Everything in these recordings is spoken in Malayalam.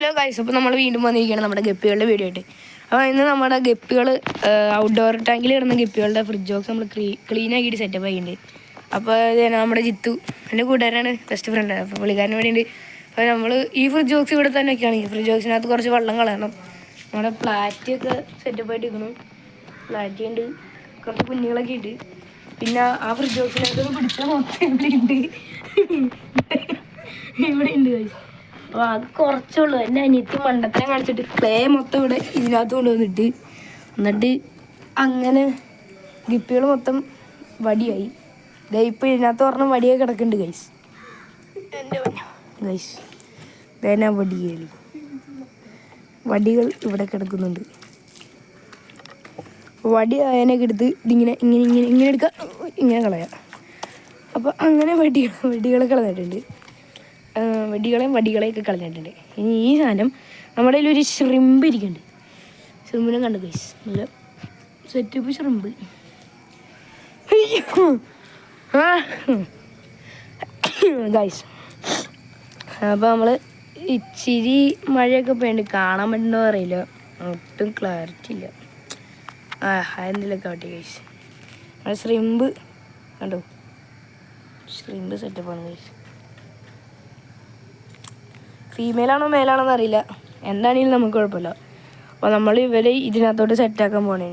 ഹലോ ഗൈസ്, അപ്പോൾ നമ്മൾ വീണ്ടും വന്നിരിക്കുകയാണ് നമ്മുടെ ഗപ്പികളുടെ വീഡിയോ ആയിട്ട്. അപ്പോൾ ഇന്ന് നമ്മുടെ ഗപ്പികൾ ഔട്ട്ഡോർ ടാങ്കിൽ കിടന്ന ഗപ്പികളുടെ ഫ്രിഡ്ജ് ബോക്സ് നമ്മൾ ക്ലീൻ ആക്കിയിട്ട് സെറ്റപ്പ് ആക്കിയിട്ടുണ്ട്. അപ്പോൾ നമ്മുടെ ജിത്തു എൻ്റെ കൂട്ടുകാരാണ്, ബെസ്റ്റ് ഫ്രണ്ട്. അപ്പോൾ പുള്ളിക്കാരന് വേണ്ടിയിട്ട് അപ്പോൾ നമ്മൾ ഈ ഫ്രിഡ്ജ് ബോക്സ് ഇവിടെ തന്നെ ഒക്കെയാണ്. ഈ ഫ്രിഡ്ജ് ബോക്സിനകത്ത് കുറച്ച് വെള്ളം കളയണം. നമ്മുടെ പ്ലാറ്റൊക്കെ സെറ്റപ്പ് ആയിട്ട് ഇരിക്കണം. പ്ലാറ്റ് ഉണ്ട്, കുറച്ച് കുഞ്ഞുങ്ങളൊക്കെ ഉണ്ട്. പിന്നെ ആ ഫ്രിഡ്ജ് ബോക്സിനകത്ത് പിടിച്ച മൊത്തം ഇവിടെ ഉണ്ട് ഗൈസ്. അപ്പോൾ അത് കുറച്ചുള്ളൂ. എൻ്റെ അനിയത്തി മണ്ടത്തരം കാണിച്ചിട്ട് ക്ലേ മൊത്തം ഇവിടെ ഇതിനകത്ത് കൊണ്ടുവന്നിട്ട് എന്നിട്ട് അങ്ങനെ ഗപ്പികൾ മൊത്തം വടിയായി. ഇപ്പോൾ ഇതിനകത്ത് പറഞ്ഞ വടിയൊക്കെ കിടക്കുന്നുണ്ട് ഗൈസ്. എൻ്റെ ഗൈസ് ഇതേനാ വടികൾ ഇവിടെ കിടക്കുന്നുണ്ട്. വടി അതിനൊക്കെ എടുത്ത് ഇതിങ്ങനെ ഇങ്ങനെ ഇങ്ങനെ ഇങ്ങനെ എടുക്കുക, ഇങ്ങനെ കളയാം. അപ്പോൾ അങ്ങനെ വടികളെ കളഞ്ഞിട്ടുണ്ട്. വടികളെയൊക്കെ കളഞ്ഞിട്ടുണ്ട്. ഇനി ഈ സാധനം നമ്മുടെ കയ്യിലൊരു ഷ്രിമ്പ് ഇരിക്കുന്നുണ്ട്. ഷ്രിമ്പിനെ കണ്ടു ഗൈസ്, നല്ല സെറ്റപ്പ് ഷ്രിമ്പ്. ഗൈസ് അപ്പോൾ നമ്മൾ ഇച്ചിരി മഴയൊക്കെ പോയിട്ട് കാണാൻ പറ്റുന്നോ അറിയില്ല, ഒട്ടും ക്ലാരിറ്റി ഇല്ല. എന്തെങ്കിലുമൊക്കെ ആവട്ടെ ഗൈസ്. ആ ഷ്രിമ്പ് കണ്ടോ, ഷ്രിമ്പ് സെറ്റപ്പാണ് ഗൈസ്. ഫീമെയിലാണോ മെയിലാണോന്ന് അറിയില്ല, എന്താണെങ്കിലും നമുക്ക് കുഴപ്പമില്ല. അപ്പോൾ നമ്മൾ ഇവരെ ഇതിനകത്തോട്ട് സെറ്റാക്കാൻ പോണേ.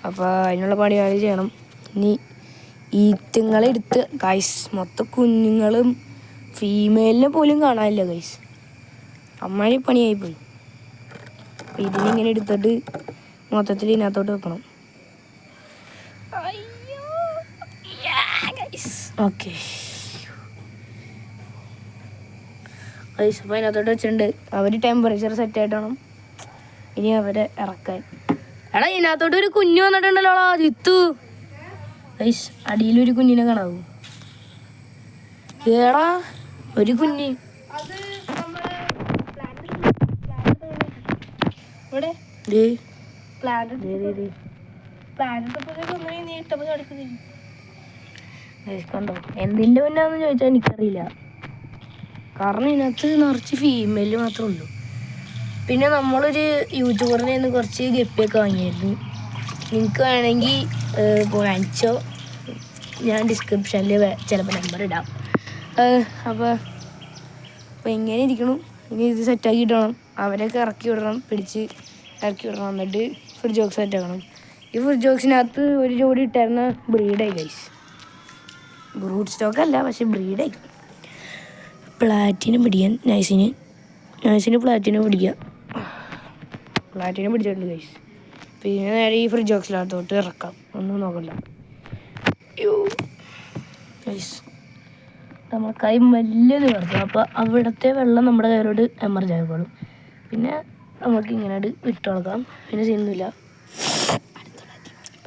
അപ്പോൾ അതിനുള്ള പണി ചെയ്യണം. ഇനി ഈറ്റുങ്ങളെടുത്ത് ഗൈസ്, മൊത്തം കുഞ്ഞുങ്ങളും ഫീമെയിലിനെ പോലും കാണാനില്ല ഗൈസ്. അമ്മായി പണിയായിപ്പോയി. അപ്പോൾ ഇതിനിങ്ങനെ എടുത്തിട്ട് മൊത്തത്തിൽ ഇതിനകത്തോട്ട് വെക്കണം. ഓക്കെ ഗൈസ്, അപ്പോൾ അതിനകത്തോട്ട് വെച്ചിട്ടുണ്ട്. അവർ ടെമ്പറേച്ചർ സെറ്റായിട്ട് വേണം ഇനി അവരെ ഇറക്കാൻ. എടാ ഇതിനകത്തോട്ട് ഒരു കുഞ്ഞ് വന്നിട്ടുണ്ടല്ലോ ജിത്തു. ഗൈസ് അടിയിലൊരു കുഞ്ഞിനെ കാണാവൂ. ഏടാ ഒരു കുഞ്ഞ് കണ്ടോ. എന്തിൻ്റെ മുന്നാന്ന് ചോദിച്ചാൽ എനിക്കറിയില്ല, കാരണം ഇതിനകത്ത് നിറച്ച് ഫീമെയിൽ മാത്രമേ ഉള്ളൂ. പിന്നെ നമ്മളൊരു യൂട്യൂബറിനെ നിന്ന് കുറച്ച് ഗപ്പിയൊക്കെ വാങ്ങിയായിരുന്നു. നിങ്ങൾക്ക് വേണമെങ്കിൽ വാങ്ങിച്ചോ, ഞാൻ ഡിസ്ക്രിപ്ഷനിൽ ചിലപ്പോൾ നമ്പർ ഇടാം. അപ്പോൾ ഇങ്ങനെ ഇരിക്കണം. ഇനി ഇത് സെറ്റാക്കി ഇടണം, അവരെയൊക്കെ ഇറക്കി വിടണം, പിടിച്ച് ഇറക്കി വിടണം. എന്നിട്ട് ഫ്രിഡ്ജ് ബോക്സ് സെറ്റാക്കണം. ഈ ഫ്രിഡ്ജ് ബോക്സിനകത്ത് ഒരു ജോഡി ഇട്ടായിരുന്ന ബ്രീഡായി ഗൈസ്. ബ്രൂഡ് സ്റ്റോക്കല്ല, പക്ഷെ ബ്രീഡായി. പ്ലാറ്റിനം പിടിക്കാൻ നൈസിന് പ്ലാറ്റിനം പിടിക്കുക. പ്ലാറ്റിനം പിടിച്ചിട്ടുണ്ട് ഗൈസ്. പിന്നെ നേരെ ഈ ഫ്രിഡ്ജ് ബോക്സിനകത്തോട്ട് ഇറക്കാം, ഒന്നും നോക്കണ്ട. ഗൈസ് നമ്മൾ കൈ വലിയ നിവർത്തുക, അപ്പോൾ അവിടുത്തെ വെള്ളം നമ്മുടെ കയ്യിലോട്ട് എമർജ് ആയിക്കോളും. പിന്നെ നമുക്ക് ഇങ്ങനെ വിട്ട് കൊടുക്കാം, പിന്നെ ചെയ്യുന്നില്ല.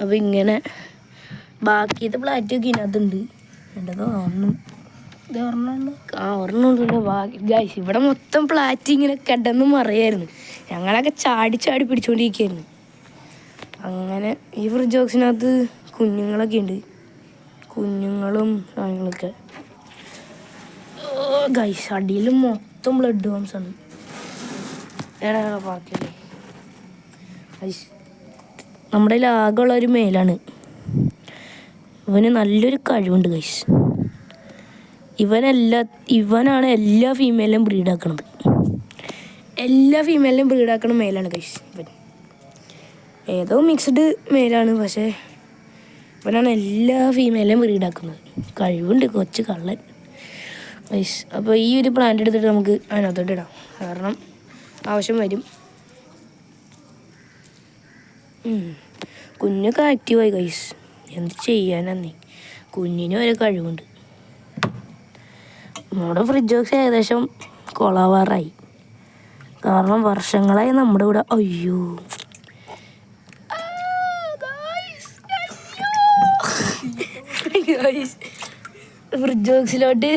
അപ്പോൾ ഇങ്ങനെ ബാക്കിയത്തെ പ്ലാറ്റൊക്കെ ഇതിനകത്തുണ്ട്. എൻ്റെതോ ഒരെണ്ണമുണ്ടല്ലോ ബാക്കി ഗൈസ്. ഇവിടെ മൊത്തം പ്ലാറ്റ് ഇങ്ങനെ കിടന്ന് മറിയായിരുന്നു. ഞങ്ങളൊക്കെ ചാടി പിടിച്ചുകൊണ്ടിരിക്കുകയായിരുന്നു. അങ്ങനെ ഈ ഫ്രിഡ്ജ് ബോക്സിനകത്ത് കുഞ്ഞുങ്ങളൊക്കെ ഉണ്ട്, കുഞ്ഞുങ്ങളും സാധനങ്ങളൊക്കെ. ഗൈസ് അടിയിൽ മൊത്തം ബ്ലഡ് ഹോംസ് ആണ്. ബാക്കിയല്ലേ ഗൈസ്, നമ്മുടെ ആകെയുള്ള ഒരു മെയിലാണ്. ഇവന് നല്ലൊരു കഴിവുണ്ട് ഗൈസ്. ഇവനാണ് എല്ലാ ഫീമെയിലും ബ്രീഡാക്കണത്. എല്ലാ ഫീമെയിലും ബ്രീഡാക്കണ മെയിലാണ് ഗൈസ്. ഇവൻ ഏതോ മിക്സ്ഡ് മെയിലാണ്, പക്ഷേ ഇവനാണ് എല്ലാ ഫീമെയിലും ബ്രീഡാക്കുന്നത്. കഴിവുണ്ട്, കൊച്ചു കള്ളൻ ഗൈസ്. അപ്പോൾ ഈ ഒരു പ്ലാന്റ് എടുത്തിട്ട് നമുക്ക് അതിനകത്തോട്ട് ഇടാം, കാരണം ആവശ്യം വരും. കുഞ്ഞൊക്കെ ആക്റ്റീവായി ഗൈസ്. എന്ത് ചെയ്യാനാന്നേ, കുഞ്ഞിന് വരെ കഴിവുണ്ട്. നമ്മുടെ ഫ്രിഡ്ജ് ബോക്സ് ഏകദേശം കൊളാവാറായി, കാരണം വർഷങ്ങളായി നമ്മുടെ കൂടെ. അയ്യോ ഫ്രിഡ്ജ് ബോക്സിലോട്ട്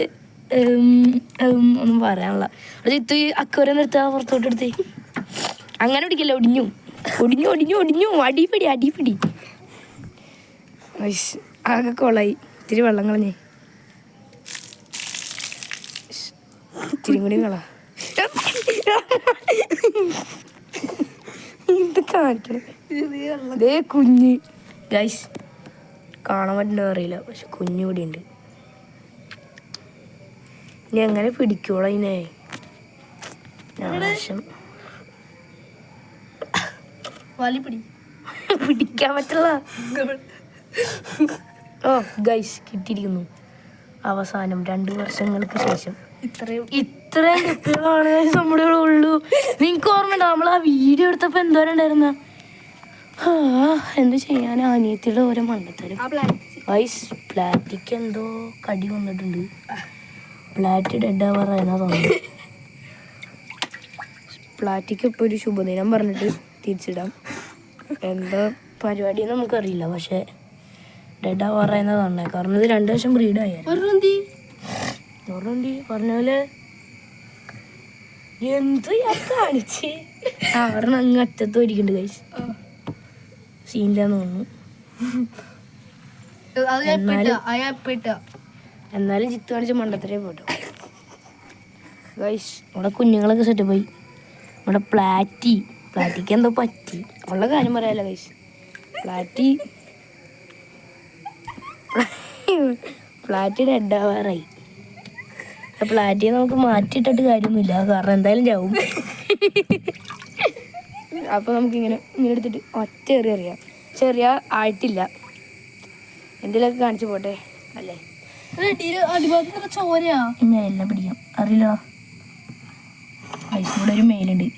ഒന്നും പറയാനുള്ള. അത് ഇത്ത അക്കോരെ നിർത്താ, പുറത്തോട്ട് എടുത്തേ. അങ്ങനെ പിടിക്കല്ല, ഒടിഞ്ഞു അടിപിടി. ആകെ കൊളായി. ഇത്തിരി വെള്ളം കളഞ്ഞേ, ഇത്തിരി കൂടി കള. ഇത് കാണിക്കണം. ഇതേ കുഞ്ഞ് ഗൈസ് കാണാൻ പറ്റുന്ന അറിയില്ല, പക്ഷെ കുഞ്ഞു ഇവിടെ ഉണ്ട്. ഇനി എങ്ങനെ പിടിക്കോളൂ അതിനെ? നാശം. പിടിക്കാൻ പറ്റില്ല. ഓ ഗൈസ് കിട്ടിയിരിക്കുന്നു അവസാനം 2 വർഷങ്ങൾക്ക് ശേഷം. ഇത്രയും കുട്ടികളാണ് നമ്മുടെ ഇവിടെ ഉള്ളൂ. നിങ്ങൾക്ക് ഓർമ്മയുണ്ടോ നമ്മൾ ആ വീഡിയോ എടുത്തപ്പോൾ എന്തോരം ഉണ്ടായിരുന്ന? എന്ത് ചെയ്യാൻ, അനിയത്തിയുടെ ഓരോ മണ്ടത്തരും. ഗൈസ് പ്ലാറ്റിക്ക് എന്തോ കടി വന്നിട്ടുണ്ട്. പ്ലാറ്റ് ഡെഡ് ആവാറായെന്നാ തോന്നുന്നു. പ്ലാറ്റിക്ക് ഇപ്പോൾ ഒരു ശുഭദിനം പറഞ്ഞിട്ട് തിരിച്ചിടാം. എന്താ പരിപാടി നമുക്കറിയില്ല, പക്ഷെ ഡെഡ് ആവാറായെന്നാ തോന്നുന്നത്. കാരണം ഇത് 2 വർഷം ബ്രീഡായിരുന്നു. പറഞ്ഞ പോലെ എന്ത് ഞാൻ കാണിച്ച് അവരുടെ അങ്ങ് അറ്റത്ത് ഒരുക്കുന്നുണ്ട് ഗൈസ്. സീനില്ലാന്ന് തോന്നുന്നു. എന്നാലും ചിത്ത് കാണിച്ച മണ്ടത്തരേ പോട്ടോ ഗൈസ്. നമ്മുടെ കുഞ്ഞുങ്ങളൊക്കെ സെറ്റപ്പ് ആയി. നമ്മുടെ പ്ലാറ്റിക്ക് എന്തോ പറ്റി. ഉള്ള കാര്യം പറയാലോ ഗൈസ്. പ്ലാറ്റ് ഡെഡ് ആവാറായി. പ്ലാറ്റിയെ നമുക്ക് മാറ്റിയിട്ടിട്ട് കാര്യമൊന്നുമില്ല, കാരണം എന്തായാലും ചാവും. അപ്പോൾ നമുക്കിങ്ങനെ എടുത്തിട്ട് ഒറ്റ എറിയാം. ചെറിയ ആയിട്ടില്ല, എന്തെങ്കിലുമൊക്കെ കാണിച്ചു പോട്ടെ അല്ലേ? എല്ലാം പിടിക്കാം അറിയില്ല. ഐസിലൂടെ ഒരു മെയിലുണ്ട്.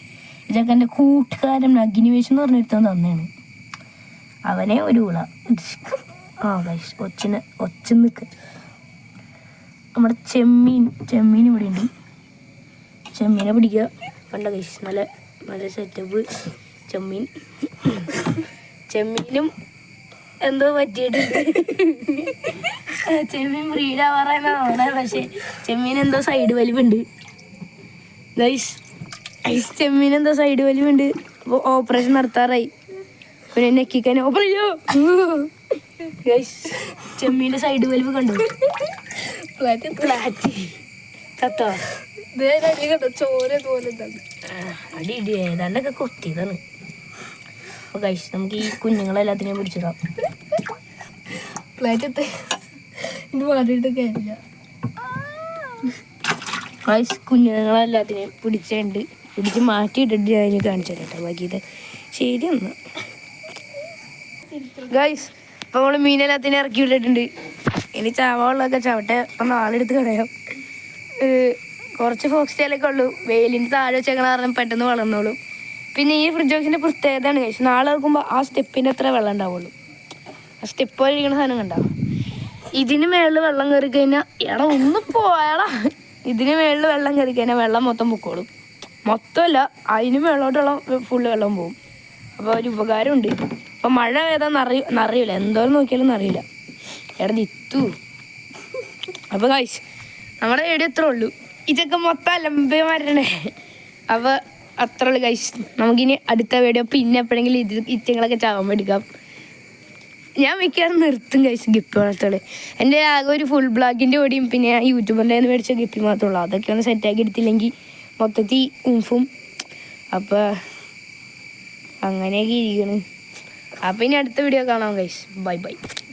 ഇതൊക്കെ എൻ്റെ കൂട്ടുകാരൻ അഗ്നിവേശം എന്ന് പറഞ്ഞിരുത്താൻ തന്നെയാണ്. അവനെ ഒരു ഉള ഗൈസ് ഒച്ച നിൽക്ക്. നമ്മുടെ ചെമ്മീൻ ഇവിടെ ഉണ്ട്. ചെമ്മീനെ പിടിക്കുക. കണ്ട ഗൈസ് നല്ല സെറ്റപ്പ് ചെമ്മീനും എന്തോ പറ്റിയിട്ടുണ്ട്. ചെമ്മീൻ ബ്രീഡാവാറാണ്, പക്ഷെ ചെമ്മീൻ എന്തോ സൈഡ് വലിവുണ്ട് ഗൈസ്. ചെമ്മീൻ എന്തോ സൈഡ് വലിവുണ്ട്. അപ്പോൾ ഓപ്പറേഷൻ നടത്താറായി. പിന്നെ നെക്കിക്കാൻ ഓപ്പറേഷൻ ഗൈസ്. ചെമ്മീൻ്റെ സൈഡ് വലിവ് കണ്ടു. പ്ലാറ്റ് കത്തോ അടി ഏതാണ്ടൊക്കെ കൊത്തിയതാണ്. അപ്പോൾ ഗൈസ് നമുക്ക് ഈ കുഞ്ഞുങ്ങളെല്ലാത്തിനെയും പിടിച്ചിടാം. ഗൈസ് കുഞ്ഞുങ്ങളെല്ലാത്തിനെയും പിടിച്ച് മാറ്റിയിട്ടിട്ട് ഞാൻ കാണിച്ചു തരാം കേട്ടോ. ബാക്കിയത് ശരി ഒന്ന് ഗൈസ്. അപ്പോൾ നമ്മൾ മീനെല്ലാത്തിനും ഇറക്കി വിട്ടിട്ടുണ്ട്. ഇനി ചാവള്ളൊക്കെ ചവട്ടെ ഒന്ന് ആളെടുത്ത് കളയാം. കുറച്ച് ഫോക്സ് ടെയിലൊക്കെ ഉള്ളൂ. വെയിലിൻ്റെ താഴെ വെച്ചേക്കണ കാരണം പെട്ടെന്ന് വളർന്നോളും. പിന്നെ ഈ ഫ്രിഡ്ജ് ബോക്സിൻ്റെ പ്രത്യേകതയാണ് കഴിച്ചു, നാളെ ഇറക്കുമ്പോൾ ആ സ്റ്റെപ്പിൻ്റെ അത്ര വെള്ളം ഉണ്ടാവുള്ളൂ. ആ സ്റ്റെപ്പ് പോലെ ഇരിക്കുന്ന സാധനം കണ്ടാ. ഇതിന് മേളിൽ വെള്ളം കയറി കഴിഞ്ഞാൽ എടാ ഒന്ന് പോയാടാ. ഇതിന് മേളിൽ വെള്ളം കയറി കഴിഞ്ഞാൽ വെള്ളം മൊത്തം പൊക്കോളും. മൊത്തമല്ല, അതിന് മേളോട്ടുള്ള ഫുള്ള് വെള്ളം പോകും. അപ്പോൾ ഒരു ഉപകാരമുണ്ട്. അപ്പോൾ മഴ ഏതാന്ന് അറിയില്ല, എന്തോരം നോക്കിയാലും അറിയില്ല. എടാ നിത്തു. അപ്പോൾ ഗൈസ് നമ്മുടെ വീഡിയോ ഇത്രേ ഉള്ളൂ. ഇതൊക്കെ മൊത്തം അലമ്പന്മാരുടെ. അപ്പോൾ അത്ര ഉള്ളു ഗൈസ്. നമുക്കിനി അടുത്ത വീഡിയോ പിന്നെ എപ്പോഴെങ്കിലും ഇറ്റങ്ങളൊക്കെ ചാവാൻ എടുക്കാം. ഞാൻ മിക്കവാറും നിർത്തും ഗൈസ് ഗിപ്പി വളർത്തുള്ളൂ. എൻ്റെ ആകെ ഒരു ഫുൾ ബ്ലോഗിൻ്റെ ഓടിയും പിന്നെ യൂട്യൂബറിൻ്റെ നിന്ന് മേടിച്ച ഗിപ്പി മാത്രമേ ഉള്ളൂ. അതൊക്കെ ഒന്ന് സെറ്റാക്കി എടുത്തില്ലെങ്കിൽ മൊത്തത്തിൽ ഉംഫും. അപ്പോൾ അങ്ങനെയൊക്കെ ഇരിക്കണം. അപ്പോൾ ഇനി അടുത്ത വീഡിയോ കാണാം ഗൈസ്. ബൈ.